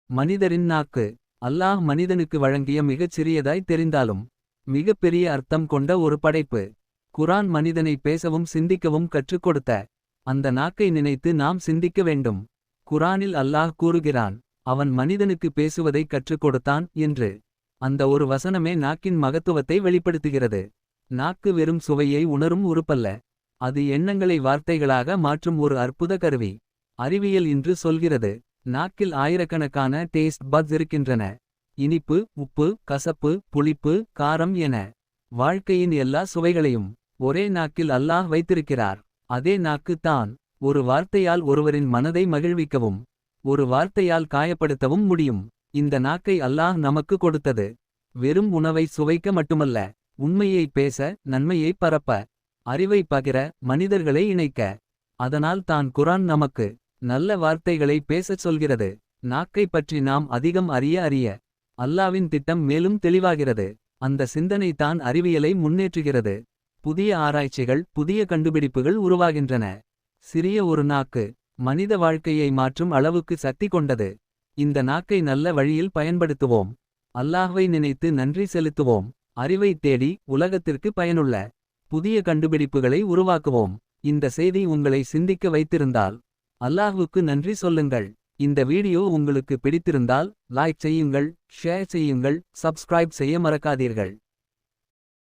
மனிதரின் நாக்கு. அல்லாஹ் மனிதனுக்கு வழங்கிய மிகச் சிறியதாய் தெரிந்தாலும் மிகப் பெரிய அர்த்தம் கொண்ட ஒரு படைப்பு. குரான் மனிதனை பேசவும் சிந்திக்கவும் கற்றுக் கொடுத்த அந்த நாக்கை நினைத்து நாம் சிந்திக்க வேண்டும். குரானில் அல்லாஹ் கூறுகிறான், அவன் மனிதனுக்கு பேசுவதை கற்றுக் கொடுத்தான் என்று. அந்த ஒரு வசனமே நாக்கின் மகத்துவத்தை வெளிப்படுத்துகிறது. நாக்கு வெறும் சுவையை உணரும் உறுப்பல்ல. அது எண்ணங்களை வார்த்தைகளாக மாற்றும் ஒரு அற்புத கருவி. அறிவியல் இன்று சொல்கிறது, நாக்கில் ஆயிரக்கணக்கான டேஸ்ட் பட்ஸ் இருக்கின்றன. இனிப்பு, உப்பு, கசப்பு, புளிப்பு, காரம் என வாழ்க்கையின் எல்லா சுவைகளையும் ஒரே நாக்கில் அல்லாஹ் வைத்திருக்கிறார். அதே நாக்கு தான் ஒரு வார்த்தையால் ஒருவரின் மனதை மகிழ்விக்கவும் ஒரு வார்த்தையால் காயப்படுத்தவும் முடியும். இந்த நாக்கை அல்லாஹ் நமக்கு கொடுத்தது வெறும் உணவை சுவைக்க மட்டுமல்ல, உண்மையை பேச, நன்மையை பரப்ப, அறிவை பகிர, மனிதர்களை இணைக்க. அதனால் தான் குரான் நமக்கு நல்ல வார்த்தைகளை பேசச் சொல்கிறது. நாக்கை பற்றி நாம் அதிகம் அறிய அல்லாவின் திட்டம் மேலும் தெளிவாகிறது. அந்த சிந்தனை தான் அறிவியலை முன்னேற்றுகிறது. புதிய ஆராய்ச்சிகள், புதிய கண்டுபிடிப்புகள் உருவாகின்றன. சிறிய ஒரு நாக்கு மனித வாழ்க்கையை மாற்றும் அளவுக்கு சக்தி கொண்டது. இந்த நாக்கை நல்ல வழியில் பயன்படுத்துவோம். அல்லாஹ்வை நினைத்து நன்றி செலுத்துவோம். அறிவை தேடி உலகத்திற்கு பயனுள்ள புதிய கண்டுபிடிப்புகளை உருவாக்குவோம். இந்த செய்தி உங்களை சிந்திக்க வைத்திருந்தால் அல்லாஹ்வுக்கு நன்றி சொல்லுங்கள். இந்த வீடியோ உங்களுக்கு பிடித்திருந்தால் லைக் செய்யுங்கள், ஷேர் செய்யுங்கள், சப்ஸ்கிரைப் செய்ய மறக்காதீர்கள்.